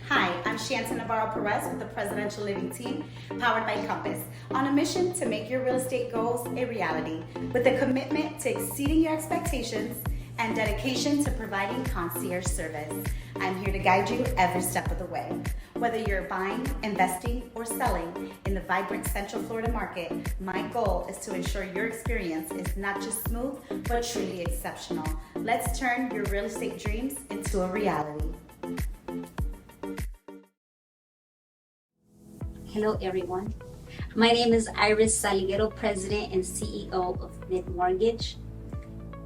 Hi, I'm Shanta Navarro Perez with the Presidential Living Team, powered by Compass, on a mission to make your real estate goals a reality, with a commitment to exceeding your expectations and dedication to providing concierge service. I'm here to guide you every step of the way. Whether you're buying, investing, or selling in the vibrant Central Florida market, my goal is to ensure your experience is not just smooth, but truly exceptional. Let's turn your real estate dreams into a reality. Hello everyone, my name is Iris Salguero, President and CEO of NITT Mortgage.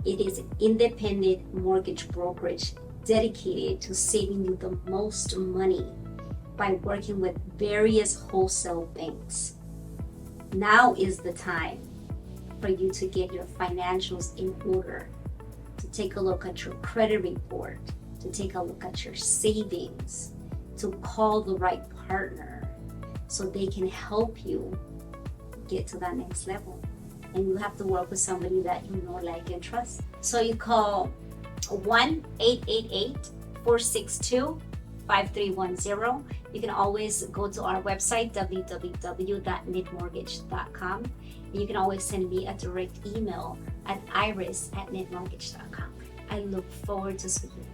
It is an independent mortgage brokerage dedicated to saving you the most money by working with various wholesale banks. Now is the time for you to get your financials in order, to take a look at your credit report, to take a look at your savings, to call the right partner, so they can help you get to that next level. And you have to work with somebody that you know, like, and trust. So you call 1-888-462-5310. You can always go to our website, www.nittmortgage.com. You can always send me a direct email at iris@nittmortgage.com. I look forward to speaking with you.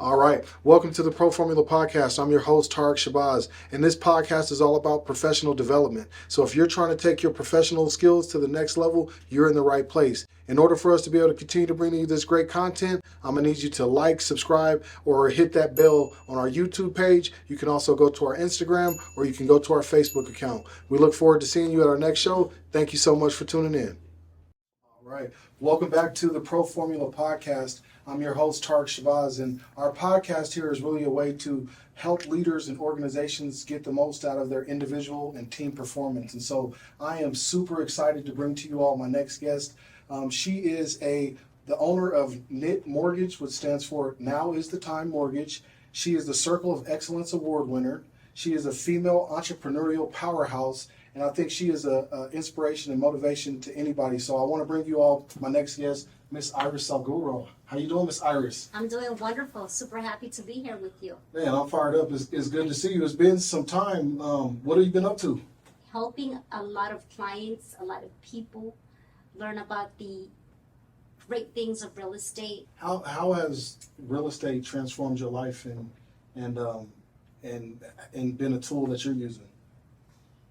All right, welcome to the Pro Formula Podcast. I'm your host, Tarek Shabazz, and this podcast is all about professional development. So if you're trying to take your professional skills to the next level, you're in the right place. In order for us to be able to continue to bring you this great content, I'm going to need you to like, subscribe, or hit that bell on our YouTube page. You can also go to our Instagram, or you can go to our Facebook account. We look forward to seeing you at our next show. Thank you so much for tuning in. All right, welcome back to the Pro Formula Podcast. I'm your host, Tarek Shabazz, and our podcast here is really a way to help leaders and organizations get the most out of their individual and team performance. And so I am super excited to bring to you all my next guest. She is the owner of NITT Mortgage, which stands for Now is the Time Mortgage. She is the Circle of Excellence Award winner. She is a female entrepreneurial powerhouse, and I think she is an inspiration and motivation to anybody. So I want to bring you all my next guest, Miss Iris Salguero. How you doing, Miss Iris? I'm doing wonderful. Super happy to be here with you. Man, I'm fired up. It's good to see you. It's been some time. What have you been up to? Helping a lot of clients, a lot of people learn about the great things of real estate. How has real estate transformed your life and been a tool that you're using?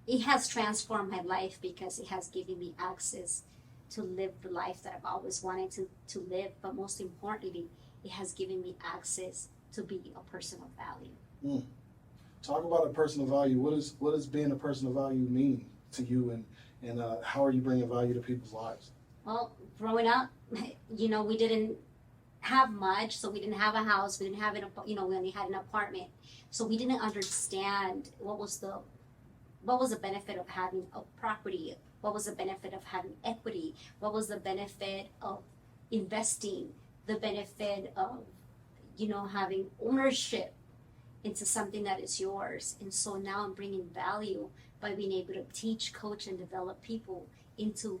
It has transformed my life because it has given me access to live the life that I've always wanted to live. But most importantly, it has given me access to be a person of value. Talk about a person of value. What does being a person of value mean to you, and how are you bringing value to people's lives? Well, growing up, we didn't have much, so we didn't have a house. We didn't have we only had an apartment, so we didn't understand what was the benefit of having a property. What was the benefit of having equity? What was the benefit of investing? The benefit of, having ownership into something that is yours. And so now I'm bringing value by being able to teach, coach, and develop people into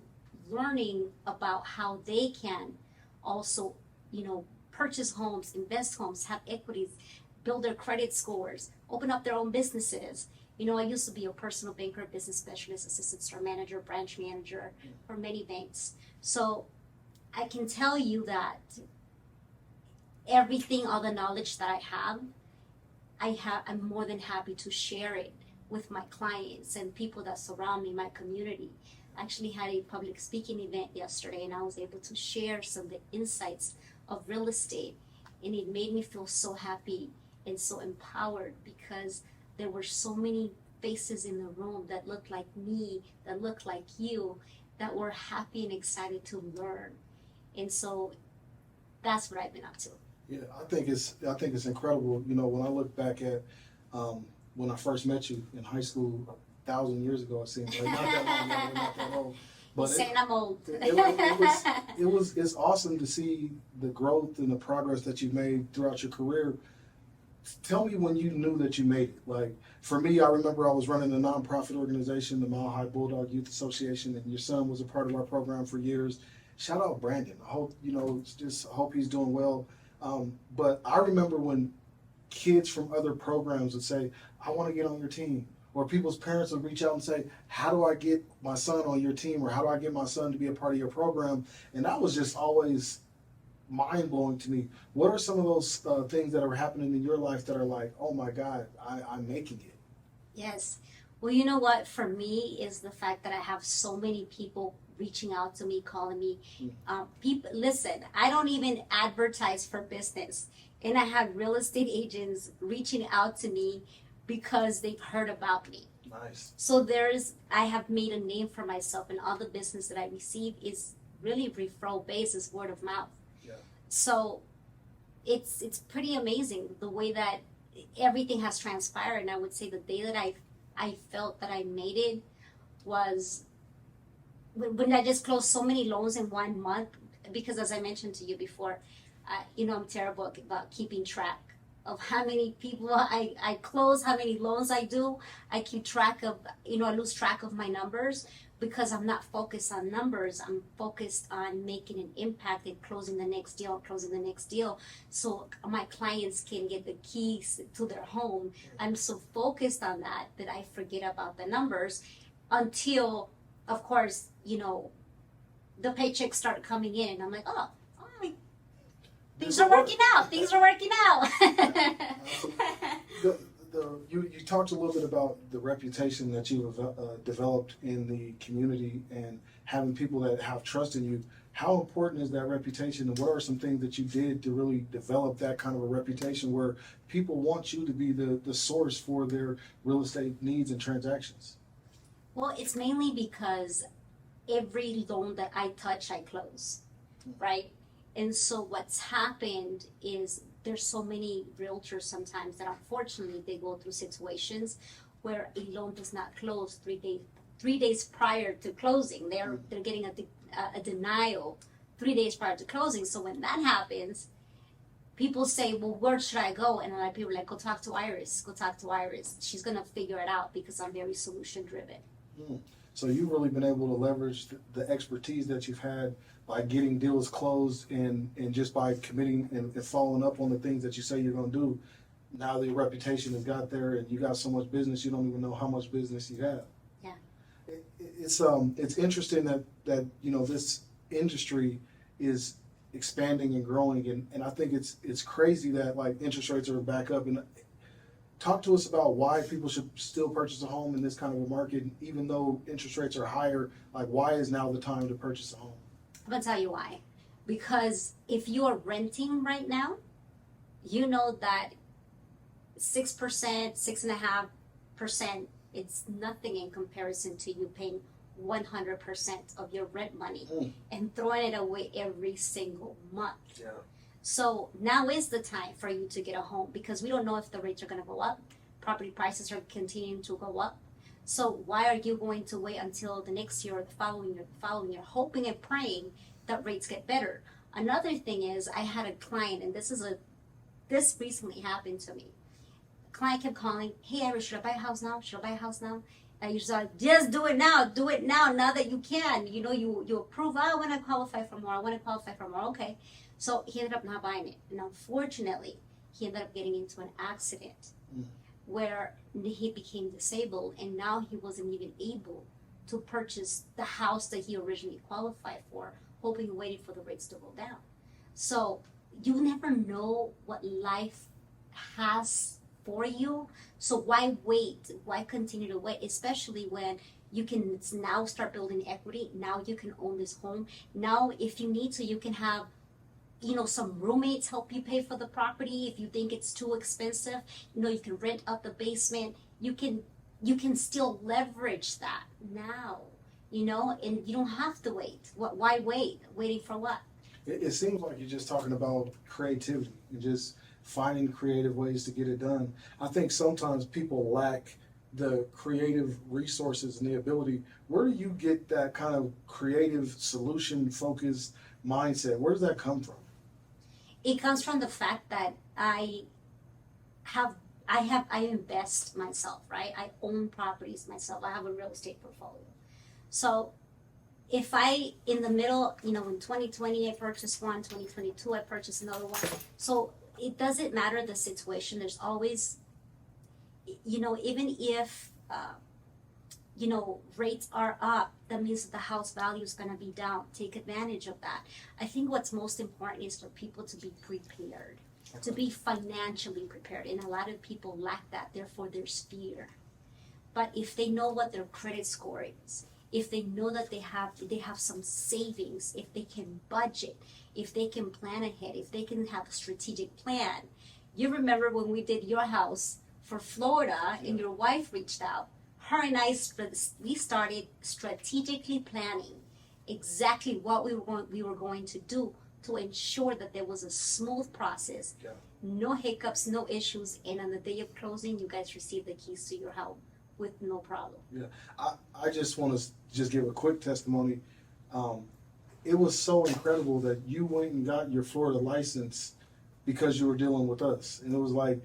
learning about how they can also, purchase homes, invest homes, have equities, build their credit scores, open up their own businesses. I used to be a personal banker, business specialist, assistant store manager, branch manager for many banks. So I can tell you that everything, all the knowledge that I'm more than happy to share it with my clients and people that surround me, my community. I actually had a public speaking event yesterday, and I was able to share some of the insights of real estate. And it made me feel so happy and so empowered because there were so many faces in the room that looked like me, that looked like you, that were happy and excited to learn. And so that's what I've been up to. Yeah, I think it's incredible. When I look back at when I first met you in high school, 1,000 years ago. It seems like not that long. We're not that old. But saying I'm old. it's awesome to see the growth and the progress that you've made throughout your career. Tell me when you knew that you made it. Like for me, I remember I was running a nonprofit organization, the Mile High Bulldog Youth Association, and your son was a part of our program for years. Shout out Brandon. I hope just hope he's doing well. But I remember when kids from other programs would say, "I want to get on your team," or people's parents would reach out and say, "How do I get my son on your team?" or "How do I get my son to be a part of your program?" And that was just always mind-blowing to me. What are some of those things that are happening in your life that are like, oh my God, I'm making it? Yes. Well, you know what? For me is the fact that I have so many people reaching out to me, calling me. People, listen, I don't even advertise for business. And I have real estate agents reaching out to me because they've heard about me. Nice. So I have made a name for myself, and all the business that I receive is really referral basis, word of mouth. Yeah. So it's pretty amazing the way that everything has transpired. And I would say the day that I felt that I made it was when I just closed so many loans in 1 month, because as I mentioned to you before, I'm terrible about keeping track of how many people I close, how many loans I do. I keep track of, I lose track of my numbers because I'm not focused on numbers. I'm focused on making an impact and closing the next deal, so my clients can get the keys to their home. I'm so focused on that I forget about the numbers until, of course, the paychecks start coming in. I'm like, oh, all right. Things are working out. You talked a little bit about the reputation that you have developed in the community and having people that have trust in you. How important is that reputation, and what are some things that you did to really develop that kind of a reputation where people want you to be the source for their real estate needs and transactions? Well, it's mainly because every loan that I touch, I close, right? And so what's happened is there's so many realtors sometimes that unfortunately they go through situations where a loan does not close 3 days prior to closing. They're getting a denial 3 days prior to closing. So when that happens, people say, well, where should I go? And a lot of people are like, go talk to Iris. She's going to figure it out because I'm very solution driven. So you've really been able to leverage the expertise that you've had by getting deals closed and just by committing and following up on the things that you say you're going to do. Now the reputation has got there, and you got so much business you don't even know how much business you have. Yeah. It's interesting that this industry is expanding and growing, and I think it's crazy that like interest rates are back up. And talk to us about why people should still purchase a home in this kind of a market, even though interest rates are higher. Like, why is now the time to purchase a home? I'm going to tell you why. Because if you are renting right now, you know that 6%, 6.5%, it's nothing in comparison to you paying 100% of your rent money and throwing it away every single month. Yeah. So now is the time for you to get a home, because we don't know if the rates are going to go up. Property prices are continuing to go up. So why are you going to wait until the next year or the following year, hoping and praying that rates get better? Another thing is, I had a client, and this recently happened to me. The client kept calling, hey, Iris, should I buy a house now? And you said, just do it now now that you can. You approve, I want to qualify for more, okay. So he ended up not buying it. And unfortunately, he ended up getting into an accident where he became disabled, and now he wasn't even able to purchase the house that he originally qualified for, hoping and waiting for the rates to go down. So you never know what life has for you. So why wait? Why continue to wait? Especially when you can now start building equity. Now you can own this home. Now, if you need to, you can have some roommates help you pay for the property. If you think it's too expensive, you can rent out the basement. You can still leverage that now, and you don't have to wait. Why wait? Waiting for what? It seems like you're just talking about creativity and just finding creative ways to get it done. I think sometimes people lack the creative resources and the ability, where do you get that kind of creative solution focused mindset? Where does that come from? It comes from the fact that I invest myself, right? I own properties myself. I have a real estate portfolio. So if I, in the middle, in 2020, I purchased one, 2022, I purchased another one. So it doesn't matter the situation. There's always, even if, rates are up, that means the house value is going to be down. Take advantage of that. I think what's most important is for people to be prepared, to be financially prepared. And a lot of people lack that, therefore there's fear. But if they know what their credit score is, if they know that they have some savings, if they can budget, if they can plan ahead, if they can have a strategic plan. You remember when we did your house for Florida and your wife reached out, her and I, we started strategically planning exactly what we were going to do to ensure that there was a smooth process, no hiccups, no issues, and on the day of closing, you guys received the keys to your home with no problem. Yeah, I just want to just give a quick testimony. It was so incredible that you went and got your Florida license because you were dealing with us, and it was like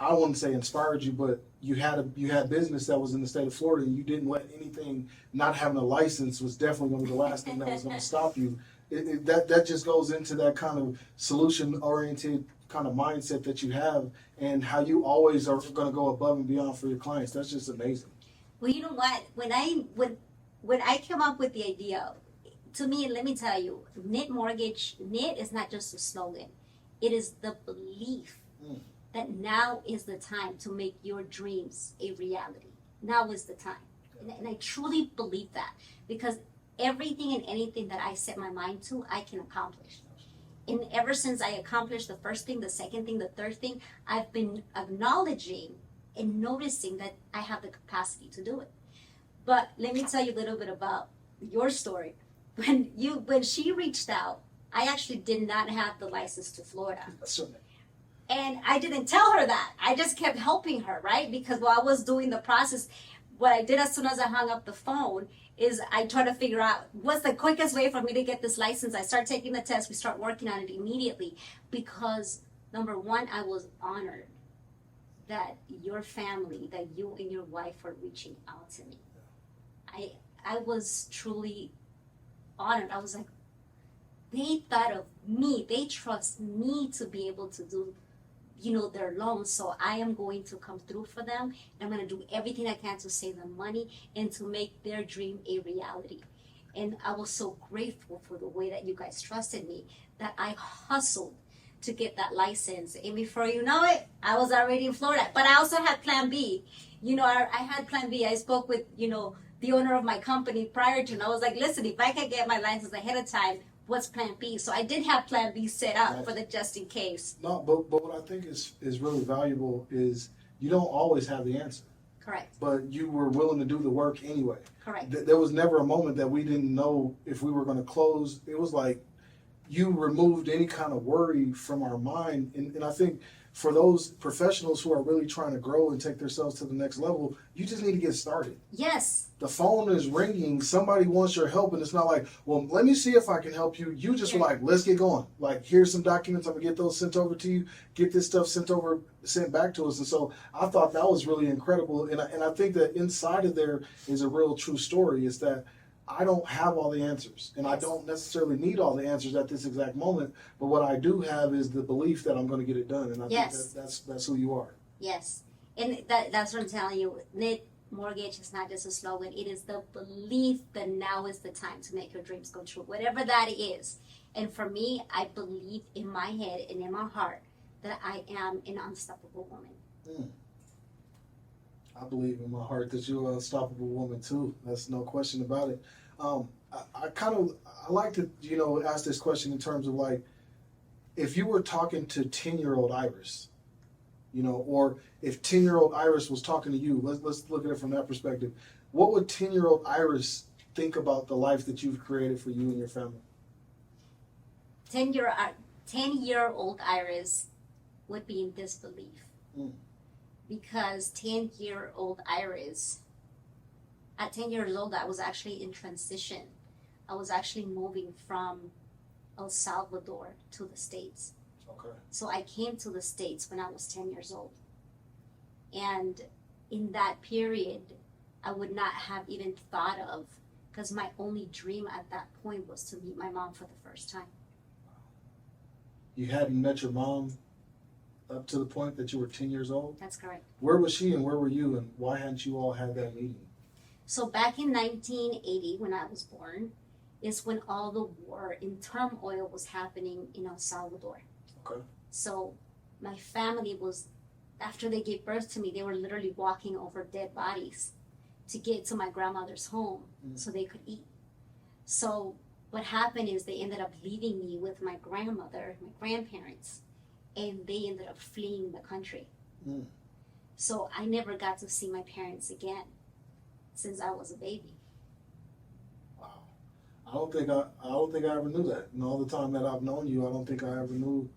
I wouldn't say inspired you, but you had business that was in the state of Florida, and you didn't let anything. Not having a license was definitely going to be the last thing that was going to stop you. That just goes into that kind of solution-oriented kind of mindset that you have, and how you always are going to go above and beyond for your clients. That's just amazing. Well, you know what? When I came up with the idea, to me, let me tell you, NITT Mortgage, NITT is not just a slogan. It is the belief that now is the time to make your dreams a reality. Now is the time. And I truly believe that, because everything and anything that I set my mind to, I can accomplish. And ever since I accomplished the first thing, the second thing, the third thing, I've been acknowledging and noticing that I have the capacity to do it. But let me tell you a little bit about your story. When she reached out, I actually did not have the license to Florida. And I didn't tell her that. I just kept helping her, right? Because while I was doing the process, what I did as soon as I hung up the phone is I tried to figure out what's the quickest way for me to get this license. I start taking the test. We start working on it immediately, because number one, I was honored that your family, that you and your wife were reaching out to me. I was truly honored. I was like, they thought of me. They trust me to be able to do their loans. So I am going to come through for them. I'm going to do everything I can to save them money and to make their dream a reality. And I was so grateful for the way that you guys trusted me, that I hustled to get that license. And before you know it, I was already in Florida. But I also had plan B. I had plan B. I spoke with, the owner of my company prior to, and I was like, listen, if I can get my license ahead of time, what's plan B? So I did have plan B set up for the just in case. No, but what I think is really valuable is you don't always have the answer. Correct. But you were willing to do the work anyway. Correct. There was never a moment that we didn't know if we were going to close. It was like you removed any kind of worry from our mind. And I think for those professionals who are really trying to grow and take themselves to the next level, you just need to get started. Yes. The phone is ringing. Somebody wants your help, and it's not like, well, let me see if I can help you. You just were like, let's get going. Like, here's some documents. I'm going to get those sent over to you. Get this stuff sent back to us. And so I thought that was really incredible. And I think that inside of there is a real true story, is that I don't have all the answers, and I don't necessarily need all the answers at this exact moment. But what I do have is the belief that I'm going to get it done, and I think that's who you are. Yes, and that's what I'm telling you. NITT Mortgage is not just a slogan; it is the belief that now is the time to make your dreams come true, whatever that is. And for me, I believe in my head and in my heart that I am an unstoppable woman. I believe in my heart that you're an unstoppable woman too. That's no question about it. I like to, ask this question in terms of like, if you were talking to 10-year-old Iris, or if 10-year-old Iris was talking to you, let's look at it from that perspective. What would 10-year-old Iris think about the life that you've created for you and your family? 10-year-old Iris would be in disbelief. because 10-year-old Iris, at 10 years old, I was actually in transition. I was actually moving from El Salvador to the States. Okay. So I came to the States when I was 10 years old. And in that period, I would not have even thought of, because my only dream at that point was to meet my mom for the first time. You hadn't met your mom up to the point that you were 10 years old? That's correct. Where was she and where were you, and why hadn't you all had that meeting? So back in 1980, when I was born, is when all the war in turmoil was happening in El Salvador. Okay. So my family was, after they gave birth to me, they were literally walking over dead bodies to get to my grandmother's home so they could eat. So what happened is they ended up leaving me with my grandmother, my grandparents, and they ended up fleeing the country. So I never got to see my parents again since I was a baby. Wow. I don't think I ever knew that. And all the time that I've known you, I don't think I ever knew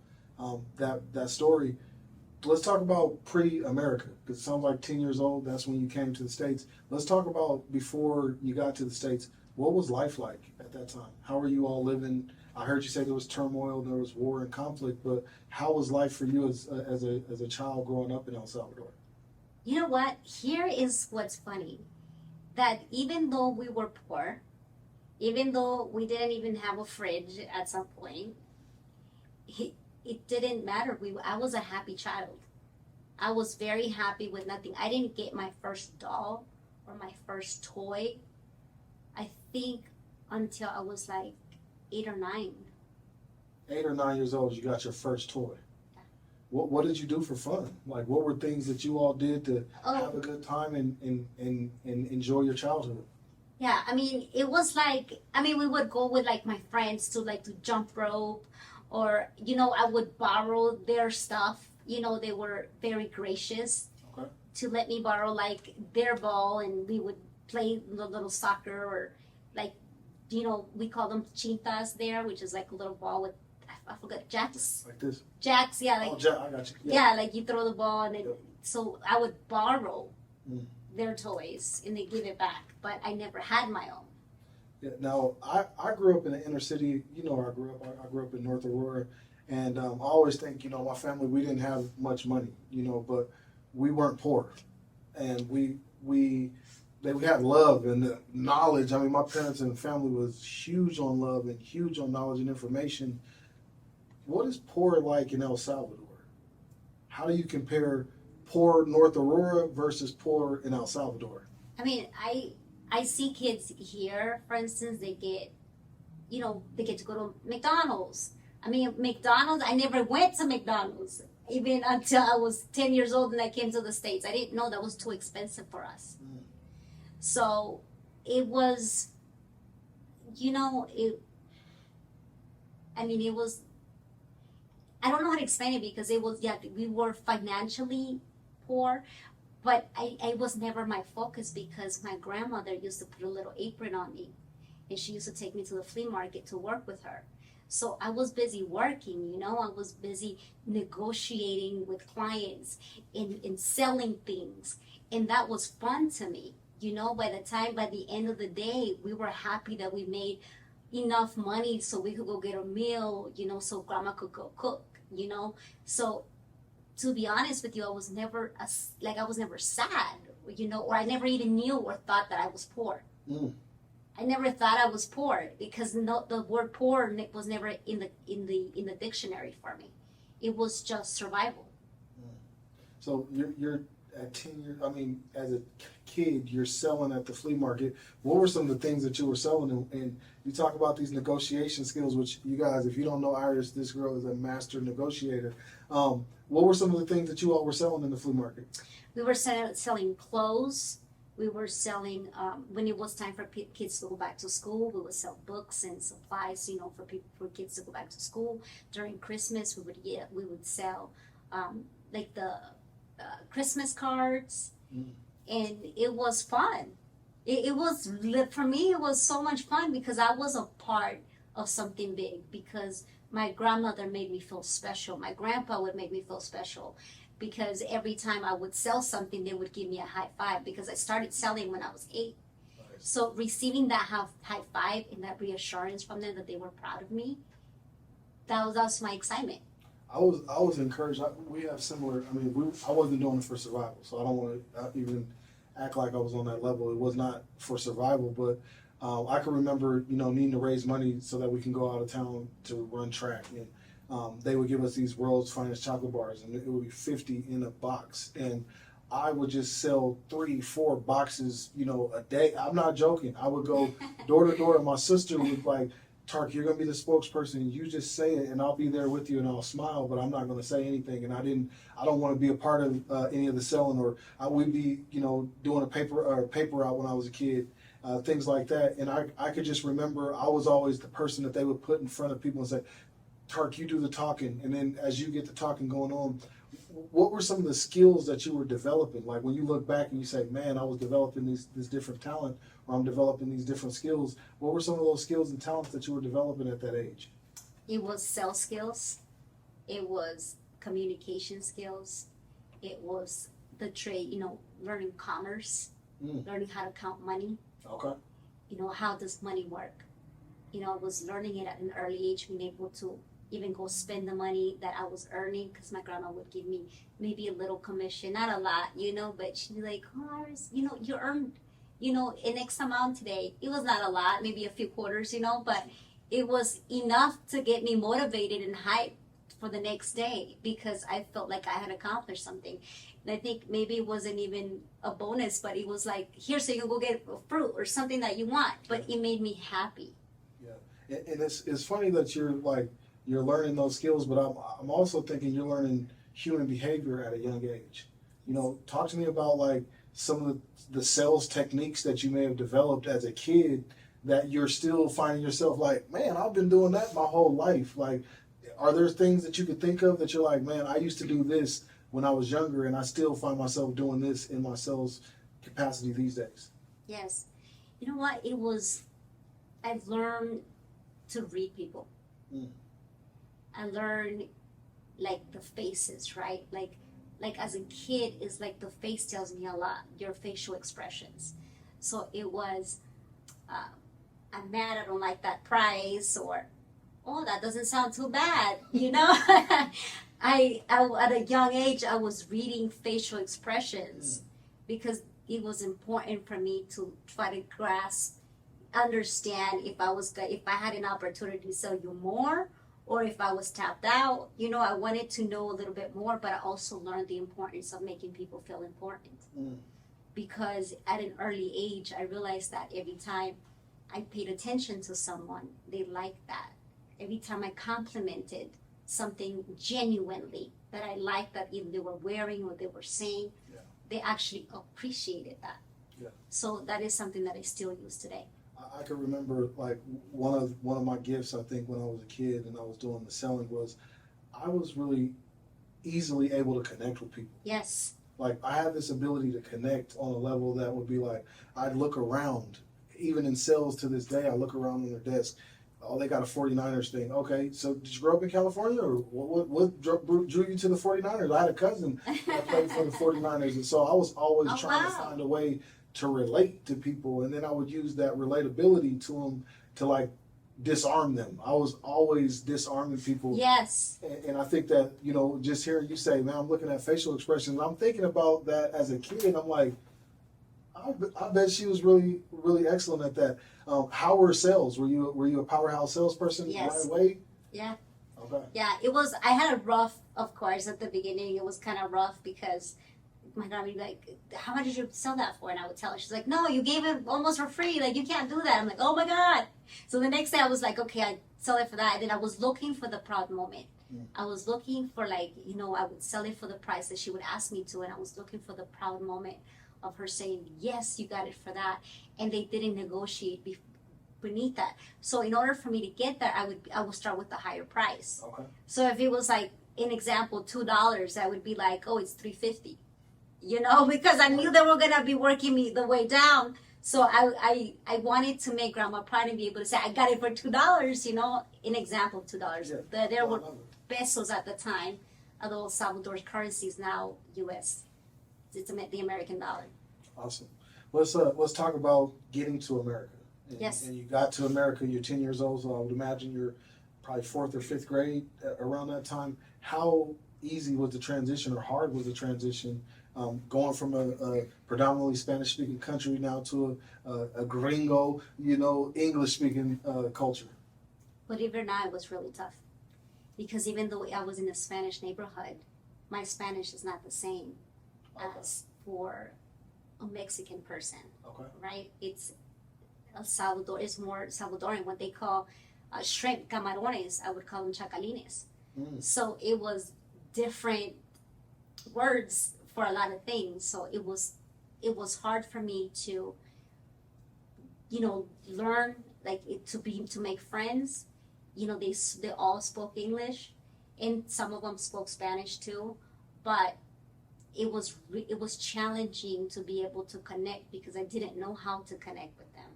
that story. Let's talk about pre-America, because it sounds like 10 years old, that's when you came to the States. Let's talk about before you got to the States. What was life like at that time? How were you all living? I heard you say there was turmoil, there was war and conflict, but how was life for you as a child growing up in El Salvador? You know what? Here is what's funny. That even though we were poor, even though we didn't even have a fridge at some point, it didn't matter. I was a happy child. I was very happy with nothing. I didn't get my first doll or my first toy, I think, until I was like 8 or 9. 8 or 9 years old, you got your first toy. What did you do for fun? Like, what were things that you all did to have a good time and enjoy your childhood? Yeah, I mean, it was like, we would go with like my friends to jump rope, or, I would borrow their stuff. They were very gracious to let me borrow like their ball, and we would play the little soccer, or like, we call them chintas there, which is like a little ball with, I forgot, jacks. Like this? Jacks, yeah. Like, I got you. Yeah, like you throw the ball, and so I would borrow their toys, and they give it back. But I never had my own. Yeah. Now, I grew up in the inner city. You know where I grew up. I grew up in North Aurora. And I always think, my family, we didn't have much money, but we weren't poor. And we had love and knowledge. My parents and family was huge on love and huge on knowledge and information. What is poor like in El Salvador? How do you compare poor North Aurora versus poor in El Salvador? I see kids here, for instance, they get to go to McDonald's. McDonald's, I never went to McDonald's even until I was 10 years old and I came to the States. I didn't know that was too expensive for us. So it was, it was, I don't know how to explain it, because it was, we were financially poor, but I was never my focus, because my grandmother used to put a little apron on me, and she used to take me to the flea market to work with her. So I was busy working, I was busy negotiating with clients and selling things. And that was fun to me. By the end of the day, we were happy that we made enough money so we could go get a meal, so grandma could go cook, So to be honest with you, I was never sad, or I never even knew or thought that I was poor. I never thought I was poor, because the word poor was never in the dictionary for me. It was just survival. So you're at 10 years. As a kid, you're selling at the flea market. What were some of the things that you were selling? And you talk about these negotiation skills, which you guys, if you don't know Iris, this girl is a master negotiator. What were some of the things that you all were selling in the flea market? We were selling clothes. We were selling, when it was time for kids to go back to school, we would sell books and supplies, for kids to go back to school. During Christmas, we would sell like the Christmas cards, and it was fun. It was, for me, it was so much fun, because I was a part of something big, because my grandmother made me feel special. My grandpa would make me feel special, because every time I would sell something, they would give me a high five because I started selling when I was 8. So receiving that high five and that reassurance from them that they were proud of me, that was my excitement. I was encouraged. We have similar. I mean, I wasn't doing it for survival, so I don't want to even act like I was on that level. It was not for survival, but I can remember, needing to raise money so that we can go out of town to run track, and they would give us these world's finest chocolate bars, and it would be 50 in a box, and I would just sell 3-4 boxes, a day. I'm not joking. I would go door to door, and my sister would like, Tark, you're gonna be the spokesperson. You just say it, and I'll be there with you, and I'll smile, but I'm not gonna say anything. And I don't want to be a part of any of the selling, or I would be, doing a paper route when I was a kid, things like that. And I could just remember I was always the person that they would put in front of people and say, Tark, you do the talking. And then as you get the talking going on, what were some of the skills that you were developing? Like when you look back and you say, man, I was developing this different talent, or I'm developing these different skills. What were some of those skills and talents that you were developing at that age? It was sales skills. It was communication skills. It was the trade, learning commerce, learning how to count money. Okay. How does money work? I was learning it at an early age, being able to even go spend the money that I was earning, because my grandma would give me maybe a little commission, not a lot, but she'd be like, oh, Iris, you earned, an X amount today. It was not a lot, maybe a few quarters, but it was enough to get me motivated and hyped for the next day, because I felt like I had accomplished something. And I think maybe it wasn't even a bonus, but it was like, here, so you can go get a fruit or something that you want, but it made me happy. Yeah, and it's funny that you're learning those skills, but I'm also thinking you're learning human behavior at a young age. Talk to me about like some of the sales techniques that you may have developed as a kid that you're still finding yourself like, man, I've been doing that my whole life. Like, are there things that you could think of that you're like, man, I used to do this when I was younger, and I still find myself doing this in my sales capacity these days? Yes. You know what? I've learned to read people. I learned like the faces, right? Like as a kid, it's like the face tells me a lot, your facial expressions. So it was, I'm mad, I don't like that price, or, oh, that doesn't sound too bad, I at a young age, I was reading facial expressions because it was important for me to try to grasp, understand if I had an opportunity to sell you more, or if I was tapped out. I wanted to know a little bit more, but I also learned the importance of making people feel important. Because at an early age, I realized that every time I paid attention to someone, they liked that. Every time I complimented something genuinely that I liked, that either they were wearing or they were saying, they actually appreciated that. Yeah. So that is something that I still use today. I can remember like one of my gifts, I think, when I was a kid and I was doing the selling, was I was really easily able to connect with people. Yes. Like I had this ability to connect on a level that would be like, I'd look around, even in sales to this day, I look around on their desk. Oh, they got a 49ers thing. Okay, so did you grow up in California, or what drew you to the 49ers? I had a cousin that played for the 49ers, and so I was always trying to find a way to relate to people, and then I would use that relatability to them to like disarm them. I was always disarming people. Yes. And I think that, just hearing you say, man, I'm looking at facial expressions, I'm thinking about that as a kid, and I'm like, I bet she was really, really excellent at that. How were sales? Were you a powerhouse salesperson right away? Yeah. Okay. Yeah, it was. I had a rough, of course, at the beginning. It was kind of rough because my grandma would be like, how much did you sell that for? And I would tell her, she's like, no, you gave it almost for free. Like, you can't do that. I'm like, oh my God. So the next day I was like, okay, I sell it for that. And then I was looking for the proud moment. I was looking for I would sell it for the price that she would ask me to. And I was looking for the proud moment of her saying, yes, you got it for that. And they didn't negotiate beneath that. So in order for me to get that, I would start with the higher price. Okay. So if it was like, in example, $2, I would be like, oh, it's $3.50. Because I knew they were gonna be working me the way down. So I wanted to make grandma proud and be able to say, I got it for $2, in example, $2. Yeah. There were pesos at the time. although Salvador's currency is now U.S. It's the American dollar. Awesome. Let's talk about getting to America. Yes. And you got to America, you're 10 years old, so I would imagine you're probably 4th or 5th grade around that time. How easy was the transition or hard was the transition going from a predominantly Spanish-speaking country now to a gringo, English-speaking culture? Believe it or not, it was really tough. Because even though I was in a Spanish neighborhood, my Spanish is not the same as for a Mexican person, Okay. right? It's more Salvadorian. What they call shrimp camarones, I would call them chacalines. So it was different words for a lot of things. So it was hard for me to, learn, to make friends. They all spoke English, and some of them spoke Spanish too, but it was challenging to be able to connect because I didn't know how to connect with them,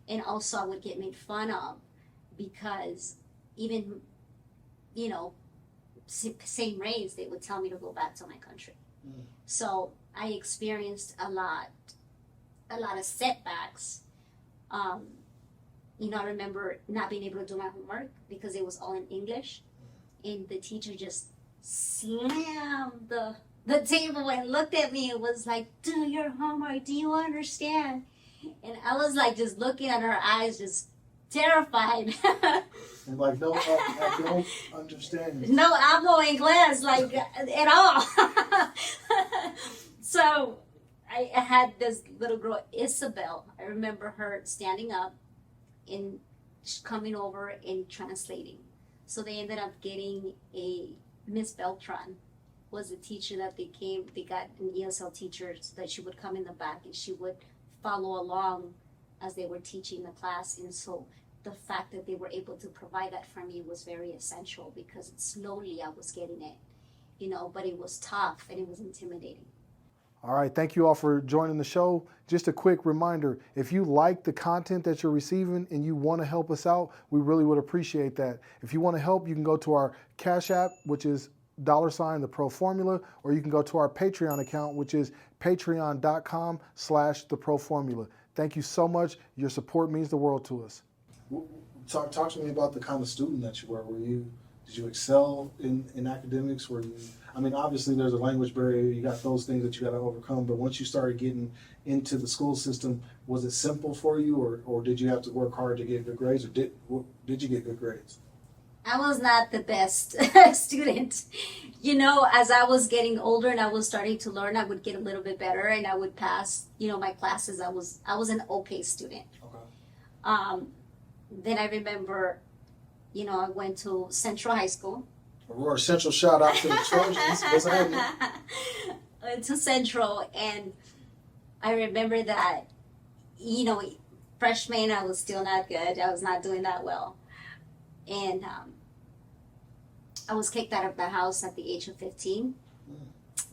and also I would get made fun of because even, same race, they would tell me to go back to my country. So I experienced a lot of setbacks. I remember not being able to do my homework because it was all in English, and the teacher just slammed the table and looked at me and was like, "Do your homework, do you understand?" And I was like just looking at her eyes, just terrified. And like, no, I don't understand. No hablo inglés, at all. So I had this little girl, Isabel. I remember her standing up and coming over and translating. So they ended up getting a Miss Beltran was a teacher that they got an ESL teacher so that she would come in the back and she would follow along as they were teaching the class. And so the fact that they were able to provide that for me was very essential because slowly I was getting it, but it was tough and it was intimidating. All right, thank you all for joining the show. Just a quick reminder, if you like the content that you're receiving and you want to help us out, we really would appreciate that. If you want to help, you can go to our Cash App, which is $the Pro Formula, or you can go to our Patreon account, which is patreon.com/the Pro Formula. Thank you so much. Your support means the world to us. Talk to me about the kind of student that you were. Did you excel in academics? Obviously there's a language barrier. You got those things that you got to overcome. But once you started getting into the school system, was it simple for you, or did you have to work hard to get good grades, or did you get good grades? I was not the best student. As I was getting older and I was starting to learn, I would get a little bit better and I would pass, my classes. I was an okay student. Okay. Then I remember, I went to Central High School. Aurora Central, shout out to the Trojans. What's happening? Went to Central, and I remember that, freshman, I was still not good. I was not doing that well. And I was kicked out of the house at the age of 15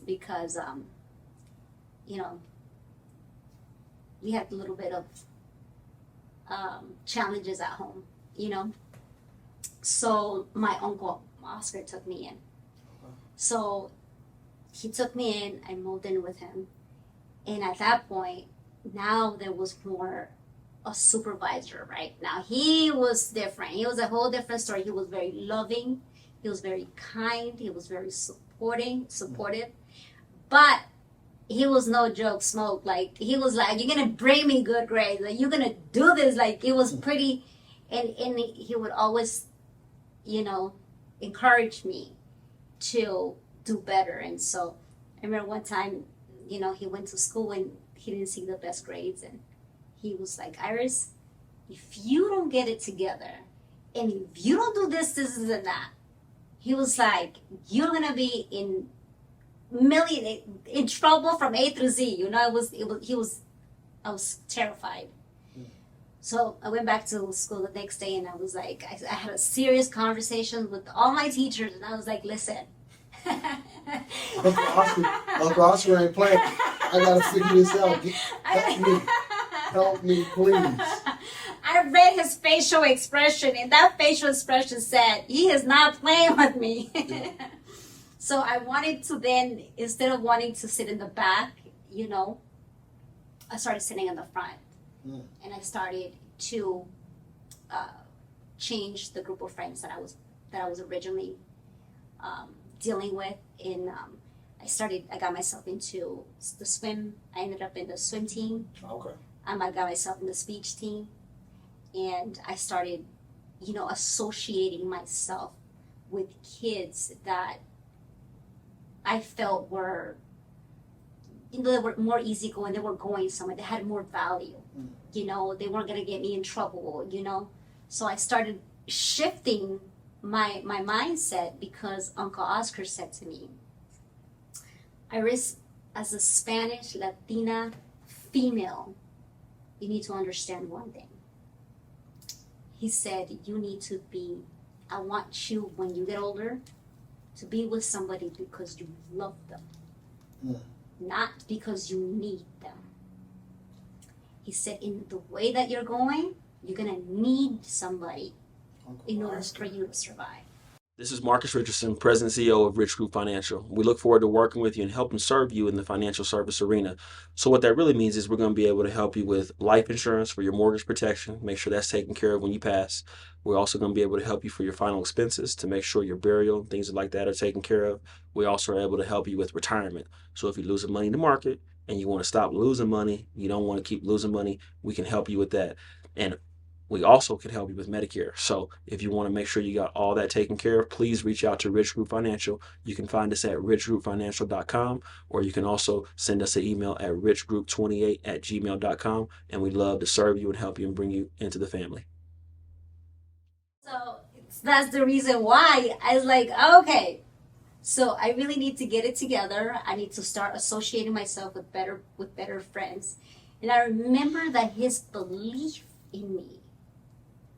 because, we had a little bit of challenges at home, So my uncle, Oscar, took me in. So he took me in, I moved in with him. And at that point, now there was more a supervisor, right? Now he was different. He was a whole different story. He was very loving. He was very kind. He was very supportive. But he was no joke smoke. He was like, you're going to bring me good grades. You're going to do this. It was pretty. And he would always, encourage me to do better. And so I remember one time, he went to school and he didn't see the best grades. And he was like, Iris, if you don't get it together and if you don't do this and that, he was like, you're going to be in trouble from A through Z. I was terrified. So I went back to school the next day and I was like, I had a serious conversation with all my teachers and I was like, listen. Uncle Oscar ain't playing. I got to figure this out. Help me, please. I read his facial expression and that facial expression said, he is not playing with me. So I wanted to then, instead of wanting to sit in the back, you know, I started sitting in the front. And I started to change the group of friends that I was originally dealing with. I got myself into the swim. I ended up in the swim team. Okay. I got myself in the speech team, and I started, you know, associating myself with kids that I felt were, you know, they were more easygoing. They were going somewhere. They had more value. You know, they weren't gonna get me in trouble. You know, so I started shifting my mindset because Uncle Oscar said to me, Iris, as a Spanish Latina female, you need to understand one thing. He said, you need to be, I want you, when you get older, to be with somebody because you love them, not because you need them. He said, in the way that you're going, you're gonna need somebody in order for you to survive. This is Marcus Richardson, President and CEO of Rich Group Financial. We look forward to working with you and helping serve you in the financial service arena. So what that really means is we're going to be able to help you with life insurance for your mortgage protection, make sure that's taken care of when you pass. We're also going to be able to help you for your final expenses to make sure your burial and things like that are taken care of. We also are able to help you with retirement. So if you're losing money in the market and you want to stop losing money, you don't want to keep losing money, we can help you with that. And we also can help you with Medicare. So if you want to make sure you got all that taken care of, please reach out to Rich Group Financial. You can find us at richgroupfinancial.com, or you can also send us an email at richgroup28@gmail.com, and we'd love to serve you and help you and bring you into the family. So that's the reason why I was like, okay, so I really need to get it together. I need to start associating myself with better friends. And I remember that his belief in me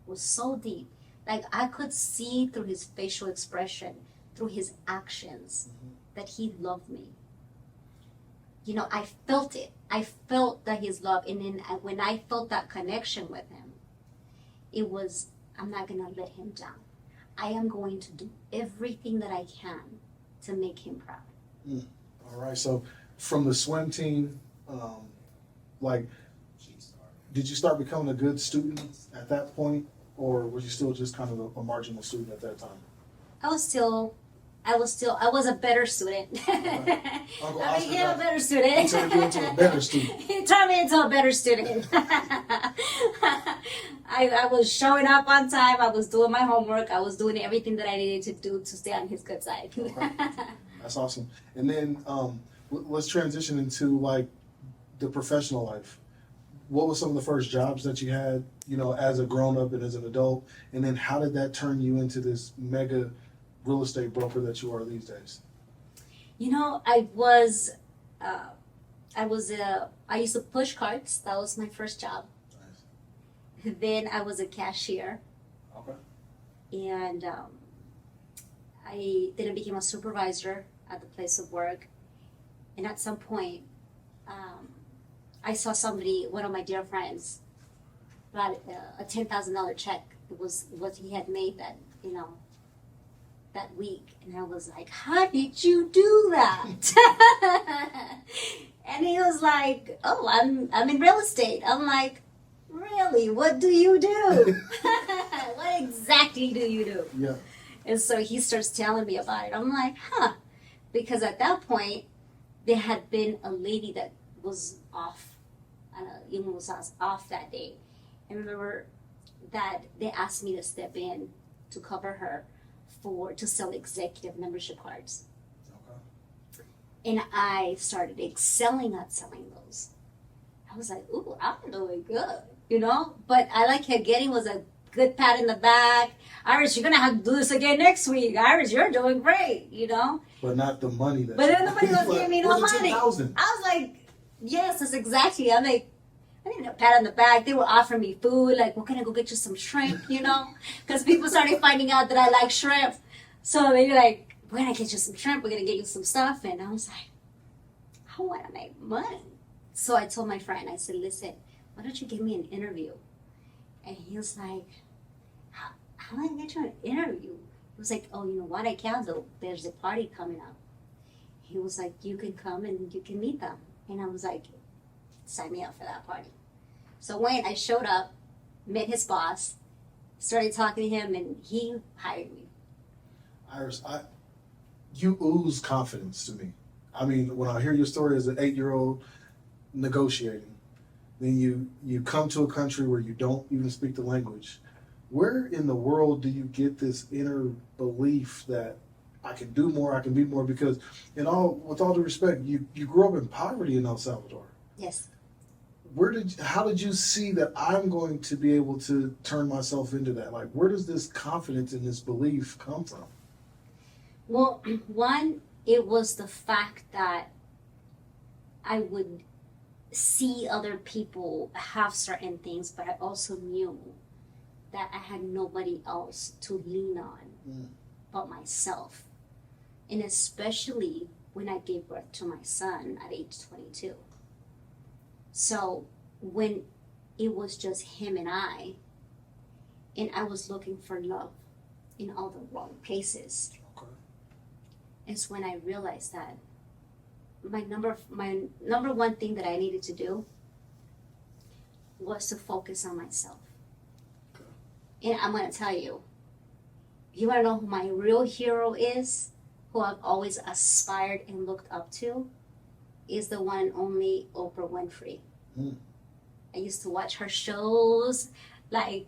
was so deep. Like I could see through his facial expression, through his actions, that he loved me. You know, I felt it. I felt that his love. And then when I felt that connection with him, it was, I'm not going to let him down. I am going to do everything that I can to make him proud. All right. So from the swim team, did you start becoming a good student at that point? Or were you still just kind of a marginal student at that time? I was a better student. I became a better student. He turned you into a better student. He turned me into a better student. I was showing up on time. I was doing my homework. I was doing everything that I needed to do to stay on his good side. Okay. That's awesome. And then let's transition into like the professional life. What were some of the first jobs that you had, you know, as a grown-up and as an adult? And then how did that turn you into this mega real estate broker that you are these days? You know, I used to push carts. That was my first job. Nice. Then I was a cashier. Okay. And I then became a supervisor at the place of work. And at some point, I saw one of my dear friends, got a $10,000 check. It was what he had made that week. And I was like, how did you do that? And he was like, oh, I'm in real estate. I'm like, really? What do you do? What exactly do you do? Yeah. And so he starts telling me about it. I'm like, huh. Because at that point, there had been a lady that was off. Was off that day. And remember that they asked me to step in to cover her to sell executive membership cards. Okay. And I started excelling at selling those. I was like, ooh, I'm doing good, you know? But I like her getting was a good pat in the back. Iris, you're going to have to do this again next week. Iris, you're doing great, you know? But not the money. But then nobody was giving me no money. 10,000. I was like, yes, that's exactly. I'm like, I need a pat on the back. They were offering me food, like, well, can I go get you some shrimp, you know? Because people started finding out that I like shrimp. So they were like, we're going to get you some shrimp. We're going to get you some stuff. And I was like, I want to make money. So I told my friend, I said, listen, why don't you give me an interview? And he was like, how am I going to get you an interview? was like, oh, you know what? I can't though. There's a party coming up. He was like, you can come and you can meet them. And I was like, sign me up for that party. So when I showed up, met his boss, started talking to him, and he hired me. Iris, you ooze confidence to me. I mean, when I hear your story as an 8-year-old negotiating, then you come to a country where you don't even speak the language. Where in the world do you get this inner belief that I can do more, I can be more? Because with all due respect, you grew up in poverty in El Salvador. Yes. How did you see that I'm going to be able to turn myself into that? Like, where does this confidence and this belief come from? Well, one, it was the fact that I would see other people have certain things, but I also knew that I had nobody else to lean on but myself. And especially when I gave birth to my son at age 22. So when it was just him and I was looking for love in all the wrong places, Okay. it's when I realized that my number one thing that I needed to do was to focus on myself. Okay. And I'm going to tell you, you want to know who my real hero is, who I've always aspired and looked up to, is the one and only Oprah Winfrey. I used to watch her shows like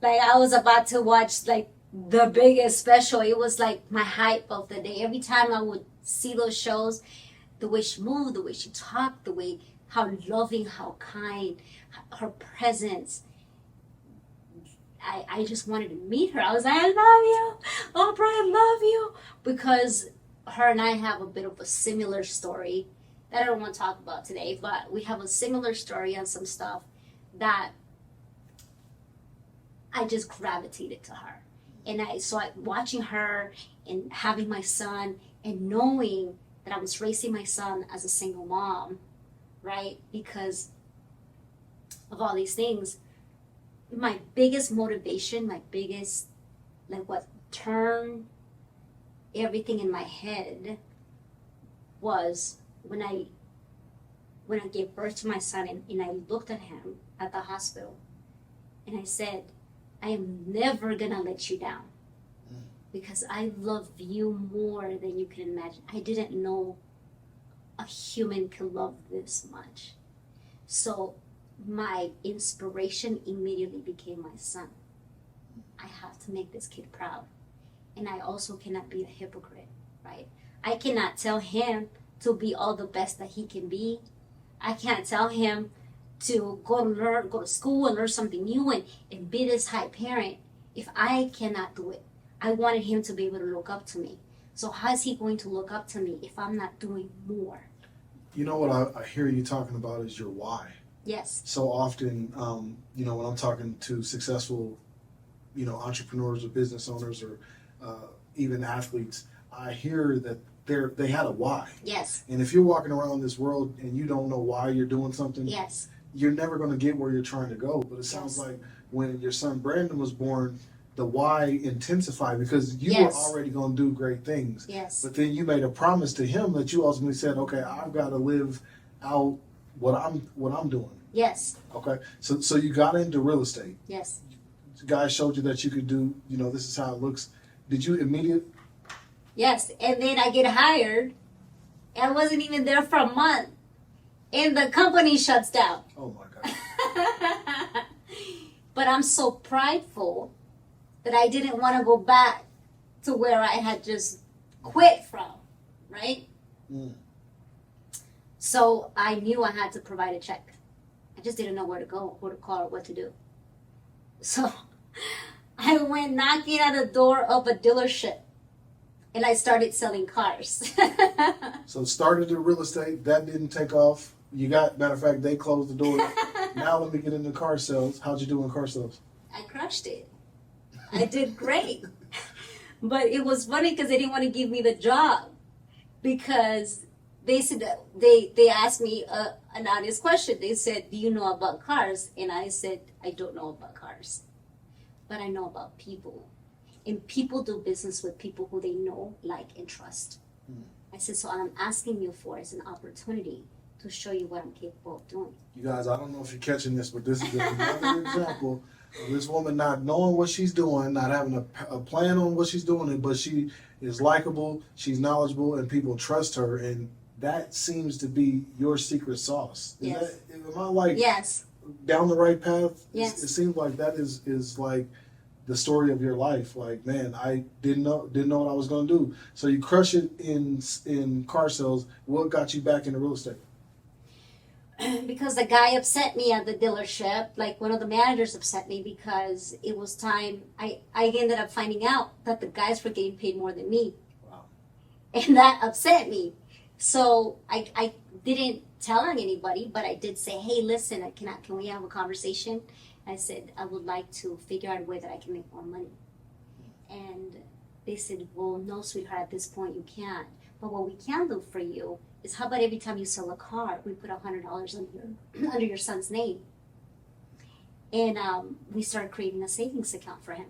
I was about to watch like the biggest special. It was like my hype of the day. Every time I would see those shows, the way she moved, the way she talked, how loving, how kind, her presence. I just wanted to meet her. I was like, I love you, Oprah, I love you. Because her and I have a bit of a similar story that I don't want to talk about today, but we have a similar story on some stuff that I just gravitated to her. And watching her and having my son and knowing that I was raising my son as a single mom, right? Because of all these things, my biggest motivation, what turned everything in my head was when I gave birth to my son and I looked at him at the hospital and I said, I am never gonna let you down because I love you more than you can imagine. I didn't know a human could love this much. So my inspiration immediately became my son. I have to make this kid proud. And I also cannot be a hypocrite, right? I cannot tell him to be all the best that he can be. I can't tell him to go to school and learn something new and be this high parent if I cannot do it. I wanted him to be able to look up to me. So how is he going to look up to me if I'm not doing more? You know what I hear you talking about is your why. Yes. So often, when I'm talking to successful, entrepreneurs or business owners or even athletes, I hear that they had a why. Yes. And if you're walking around this world and you don't know why you're doing something, yes, you're never going to get where you're trying to go. But it sounds like when your son Brandon was born, the why intensified because you were already going to do great things. Yes. But then you made a promise to him that you ultimately said, okay, I've got to live out what I'm doing. Yes. Okay. So you got into real estate. Yes. Guys showed you that you could do, this is how it looks. Did you immediately? Yes. And then I get hired. I wasn't even there for a month. And the company shuts down. Oh my God. But I'm so prideful that I didn't want to go back to where I had just quit from, right? So I knew I had to provide a check. I just didn't know where to go, who to call, or what to do. So I went knocking at the door of a dealership and I started selling cars. So started in real estate, that didn't take off. Matter of fact, they closed the door. Now let me get into car sales. How'd you do in car sales? I crushed it. I did great. But it was funny because they didn't want to give me the job because they said they asked me an honest question. They said, do you know about cars? And I said, I don't know about cars, but I know about people. And people do business with people who they know, like, and trust. I said, so what I'm asking you for is an opportunity to show you what I'm capable of doing. You guys, I don't know if you're catching this, but this is another example of this woman not knowing what she's doing, not having a plan on what she's doing, but she is likable, she's knowledgeable, and people trust her, and that seems to be your secret sauce. Yes. Am I like Yes. down the right path? Yes. It seems like that is like the story of your life. Like, man, I didn't know what I was gonna do. So you crush it in car sales. What got you back into real estate? Because the guy upset me at the dealership, like one of the managers upset me because it was time. I ended up finding out that the guys were getting paid more than me. Wow. And that upset me. So I didn't tell anybody, but I did say, hey, listen, can we have a conversation? I said, I would like to figure out a way that I can make more money. And they said, well, no, sweetheart, at this point you can't. But what we can do for you is, how about every time you sell a car, we put $100 under your son's name. And we started creating a savings account for him.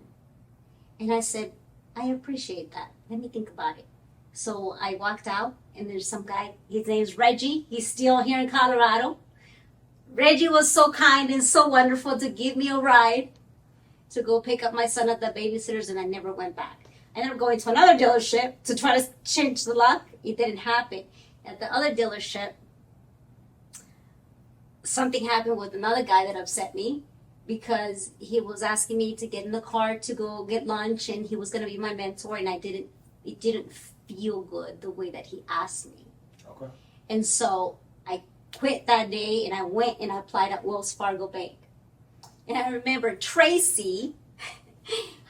And I said, I appreciate that. Let me think about it. So I walked out, and there's some guy, his name's Reggie. He's still here in Colorado. Reggie was so kind and so wonderful to give me a ride to go pick up my son at the babysitter's, and I never went back. I ended up going to another dealership to try to change the luck. It didn't happen. At the other dealership, something happened with another guy that upset me because he was asking me to get in the car to go get lunch, and he was going to be my mentor, and it didn't feel good the way that he asked me. Okay. And so I quit that day, and I went and I applied at Wells Fargo Bank. And I remember Tracy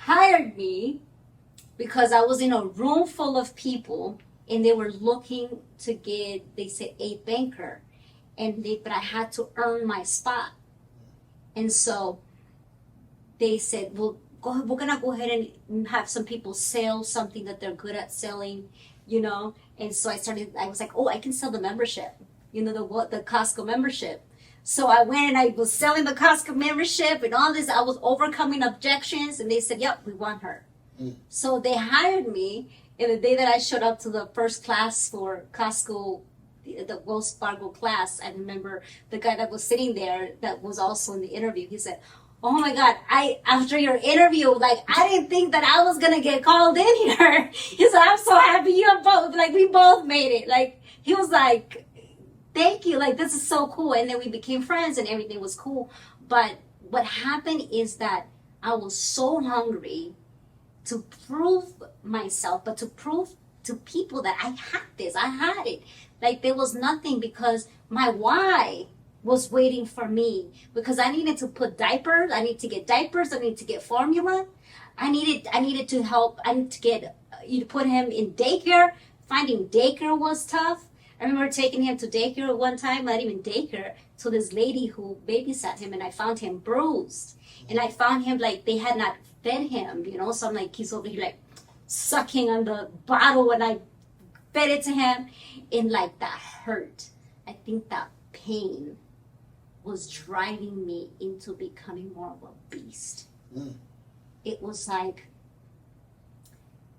hired me because I was in a room full of people, and they were looking to get, they said, a banker. But I had to earn my spot. And so they said, well, we're going to go ahead and have some people sell something that they're good at selling, And so I was like, oh, I can sell the membership, the Costco membership. So I went and I was selling the Costco membership and all this. I was overcoming objections, and they said, yep, we want her. So they hired me. And the day that I showed up to the first class for Costco, the Wells Fargo class, I remember the guy that was sitting there that was also in the interview, he said, oh my God, after your interview, I didn't think that I was going to get called in here. He said, I'm so happy you both, we both made it. He was like, thank you, this is so cool. And then we became friends and everything was cool. But what happened is that I was so hungry to prove myself, but to prove to people that I had this, I had it. There was nothing, because my why was waiting for me, because I needed to put diapers, I need to get diapers, I need to get formula, I needed to help, I need to get, put him in daycare. Finding daycare was tough. I remember taking him to daycare one time, not even daycare, to this lady who babysat him, and I found him bruised. And I found him they had not fed him, so I'm he's over here sucking on the bottle, and I fed it to him, and that hurt. I think that pain was driving me into becoming more of a beast. It was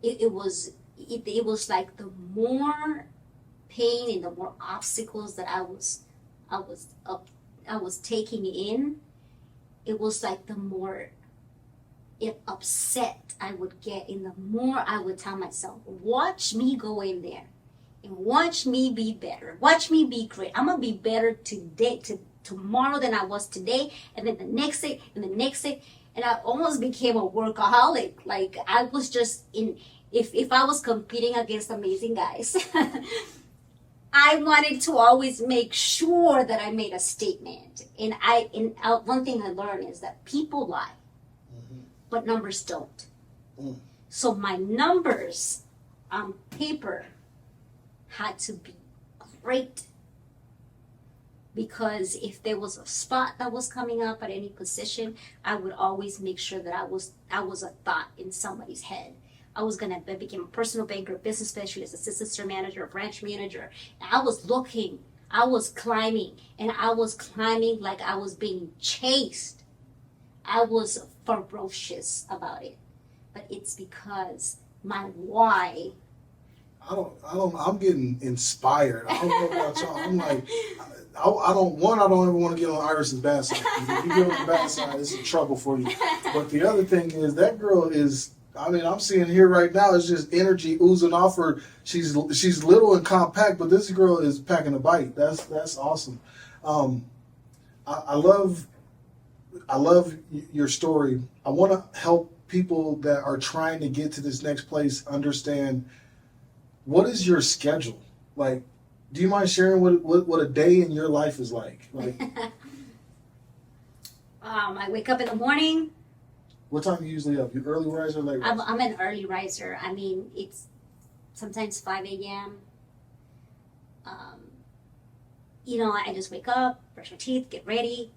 it was the more pain and the more obstacles that I was taking in, it was the more upset I would get, and the more I would tell myself, watch me go in there and watch me be better, watch me be great. I'm gonna be better today, tomorrow than I was today, and then the next day, and the next day. And I almost became a workaholic. I was just if I was competing against amazing guys, I wanted to always make sure that I made a statement. And one thing I learned is that people lie, but numbers don't. So my numbers on paper had to be great, because if there was a spot that was coming up at any position, I would always make sure that I was a thought in somebody's head. I was going to become a personal banker, business specialist, assistant store manager, branch manager. And I was looking, I was climbing, and I was climbing like I was being chased. I was ferocious about it. but it's because my why. I'm getting inspired. I don't know about y'all. I'm like, I don't ever want to get on Iris's bad side. If you get on the bad side, it's a trouble for you. But the other thing is, that girl is, I mean, I'm seeing here right now, it's just energy oozing off her. She's little and compact, but this girl is packing a bite. That's awesome. I love your story. I want to help people that are trying to get to this next place understand, what is your schedule like? Do you mind sharing what a day in your life is like? I wake up in the morning. What time are you usually up? You early riser or late riser? I'm an early riser. I mean, it's sometimes 5 a.m. I just wake up, brush my teeth, get ready,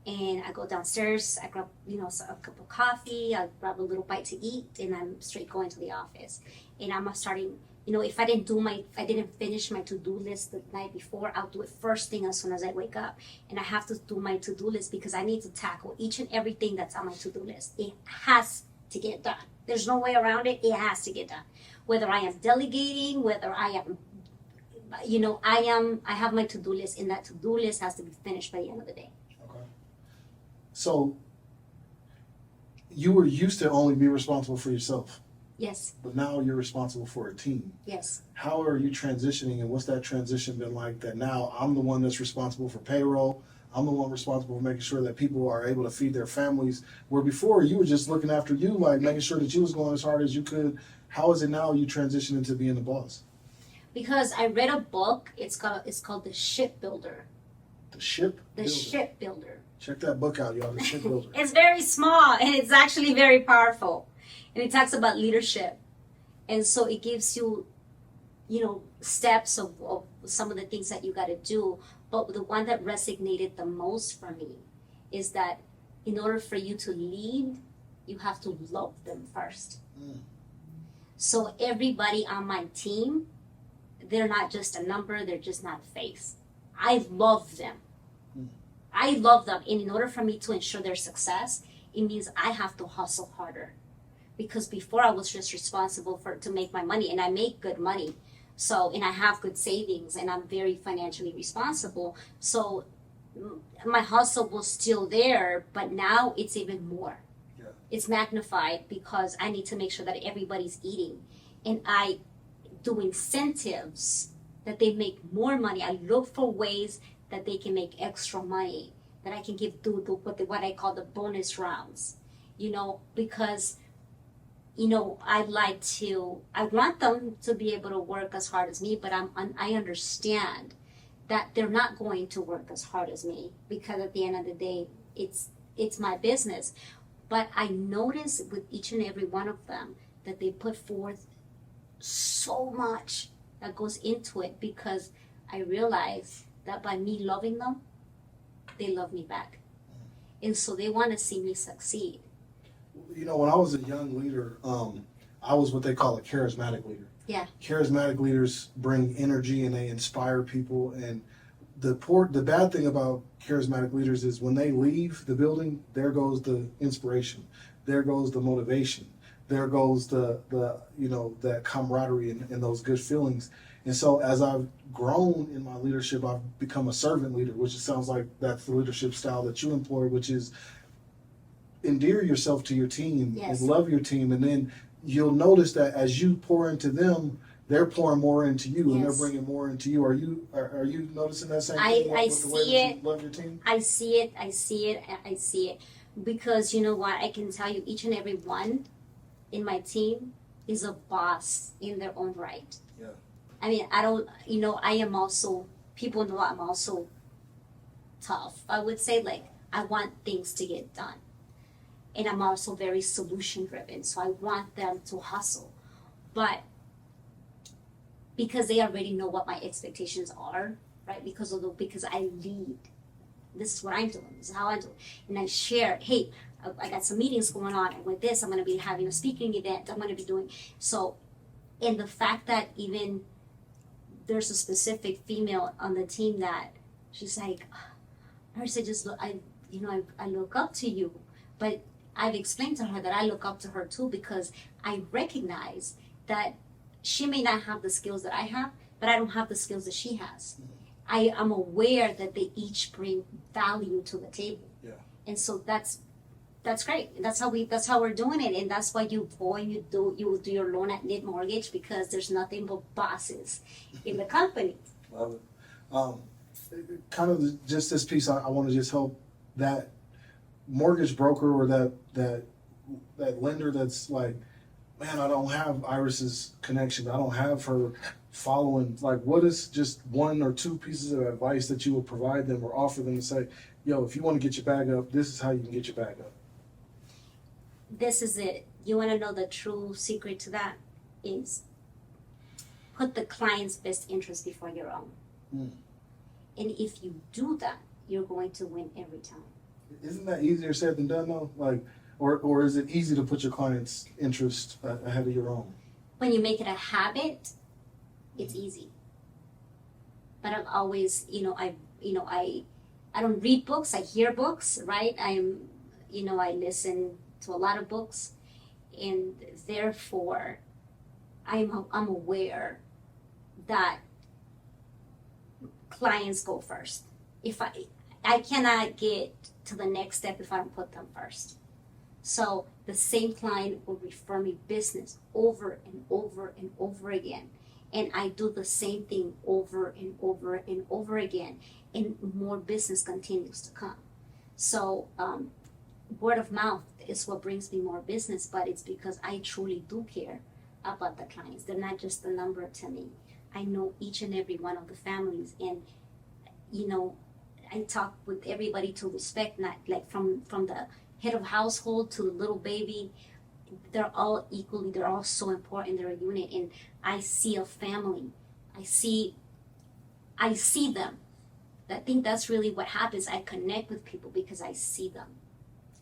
and I go downstairs. I grab, a cup of coffee. I grab a little bite to eat, and I'm straight going to the office. And I'm starting. If I didn't finish my to-do list the night before, I'll do it first thing as soon as I wake up. And I have to do my to-do list because I need to tackle each and everything that's on my to-do list. It has to get done. There's no way around it. It has to get done. Whether I am delegating, whether I am, I have my to-do list, and that to-do list has to be finished by the end of the day. Okay. So you were used to only be responsible for yourself. Yes. But now you're responsible for a team. Yes. How are you transitioning, and what's that transition been like, that now I'm the one that's responsible for payroll, I'm the one responsible for making sure that people are able to feed their families, where before you were just looking after you, like making sure that you was going as hard as you could. How is it now you transition into being the boss? Because I read a book, it's called The Shipbuilder. The Ship Builder. The Shipbuilder. Check that book out, y'all, The Shipbuilder. It's very small, and it's actually very powerful. And it talks about leadership. And so it gives you, steps of some of the things that you got to do. But the one that resonated the most for me is that in order for you to lead, you have to love them first. Mm. So everybody on my team, they're not just a number, they're just not a face. I love them. Mm. I love them. And in order for me to ensure their success, it means I have to hustle harder. Because before I was just responsible to make my money, and I make good money. So, and I have good savings, and I'm very financially responsible. So my hustle was still there, but now it's even more. Yeah. It's magnified because I need to make sure that everybody's eating. And I do incentives that they make more money. I look for ways that they can make extra money, that I can give what I call the bonus rounds, because I want them to be able to work as hard as me, but I understand that they're not going to work as hard as me, because at the end of the day, it's my business. But I notice with each and every one of them that they put forth so much that goes into it, because I realize that by me loving them, they love me back. And so they want to see me succeed. When I was a young leader, I was what they call a charismatic leader. Yeah. Charismatic leaders bring energy and they inspire people. And the bad thing about charismatic leaders is when they leave the building, there goes the inspiration, there goes the motivation, there goes the that camaraderie and those good feelings. And so as I've grown in my leadership, I've become a servant leader, which sounds like that's the leadership style that you employ, which is endear yourself to your team. Yes. And love your team, and then you'll notice that as you pour into them, they're pouring more into you. Yes. And they're bringing more into you. Are you noticing that same thing? I see it. You love your team? I see it because you know what, I can tell you, each and every one in my team is a boss in their own right. Yeah. I mean, I am also, people know I'm also tough. I would say, I want things to get done. And I'm also very solution driven, so I want them to hustle. But because they already know what my expectations are, right? Because I lead. This is what I'm doing. This is how I do it. And I share, hey, I got some meetings going on, and with this, I'm going to be having a speaking event. I'm going to be doing so. And the fact that even there's a specific female on the team that she's like, Iris, I look up to you, but I've explained to her that I look up to her too, because I recognize that she may not have the skills that I have, but I don't have the skills that she has. I am aware that they each bring value to the table. Yeah. And so that's great. That's how we're doing it, and that's why you go and you do your loan at NITT Mortgage, because there's nothing but bosses in the company. Love it. Kind of just this piece, I want to just help that mortgage broker or that lender that's like, man, I don't have Iris's connection. I don't have her following. Like, what is just one or two pieces of advice that you would provide them or offer them to say, yo, if you want to get your bag up, this is how you can get your bag up? This is it. You want to know the true secret to that is put the client's best interest before your own. Mm. And if you do that, you're going to win every time. Isn't that easier said than done though? Like, or is it easy to put your client's interest ahead of your own? When you make it a habit, it's easy. But I've always, I don't read books. I hear books, right? I listen to a lot of books, and therefore, I'm aware that clients go first. If I cannot get to the next step if I don't put them first. So the same client will refer me business over and over and over again. And I do the same thing over and over and over again. And more business continues to come. So word of mouth is what brings me more business, but it's because I truly do care about the clients. They're not just a number to me. I know each and every one of the families, and I talk with everybody to respect, not like from the head of household to the little baby. They're all equally, they're all so important. They're a unit, and I see a family. I see them. I think that's really what happens. I connect with people because I see them.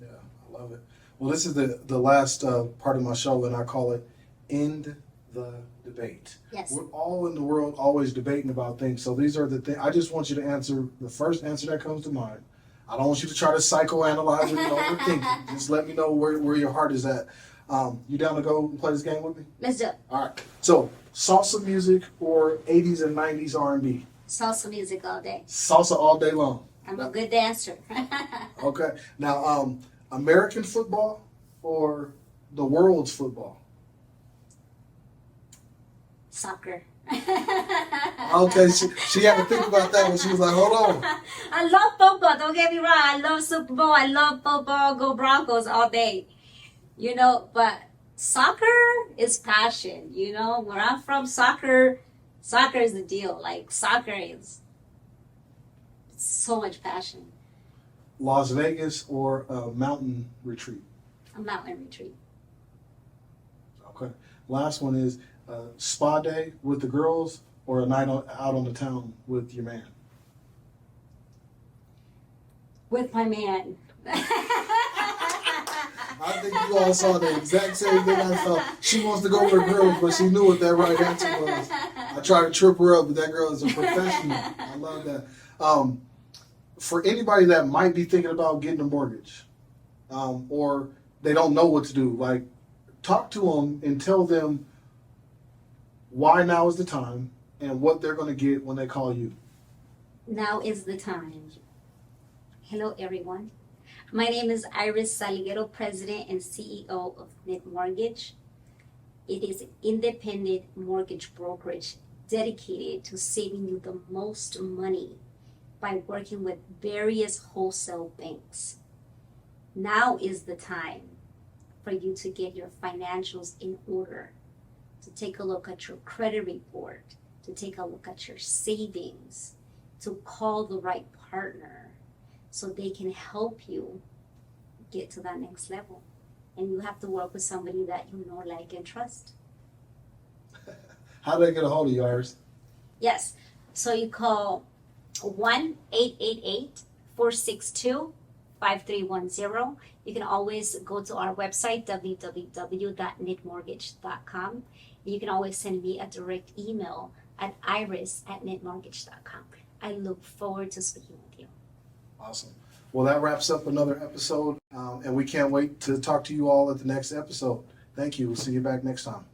Yeah, I love it. Well, this is the last part of my show, and I call it End the Debate. Yes. We're all in the world always debating about things. So these are the things. I just want you to answer the first answer that comes to mind. I don't want you to try to psychoanalyze it and overthink it. Just let me know where your heart is at. You down to go and play this game with me? Let's do it. All right. So salsa music or 80s and 90s R&B? Salsa music all day. Salsa all day long. I'm a good dancer. Okay. Now, American football or the world's football? Soccer. Okay, she had to think about that when she was like, hold on. I love football, don't get me wrong. I love Super Bowl. I love football. Go Broncos all day. But soccer is passion. Where I'm from, soccer is the deal. Like, soccer is so much passion. Las Vegas or a mountain retreat? A mountain retreat. Okay. Last one is spa day with the girls or a night out on the town with your man? With my man. I think you all saw the exact same thing I saw. She wants to go with her girls, but she knew what that right answer was. I tried to trip her up, but that girl is a professional. I love that. For anybody that might be thinking about getting a mortgage, or they don't know what to do, like, talk to them and tell them why now is the time and what they're going to get when they call you. Now is the time. Hello, everyone. My name is Iris Salguero, President and CEO of NITT Mortgage. It is an independent mortgage brokerage dedicated to saving you the most money by working with various wholesale banks. Now is the time for you to get your financials in order, to take a look at your credit report, to take a look at your savings, to call the right partner so they can help you get to that next level. And you have to work with somebody that you know, like, and trust. How do they get a hold of you, Iris? Yes. So you call 1-888-462-5310. You can always go to our website, www.nittmortgage.com. You can always send me a direct email at iris@nittmortgage.com. I look forward to speaking with you. Awesome. Well, that wraps up another episode, and we can't wait to talk to you all at the next episode. Thank you. We'll see you back next time.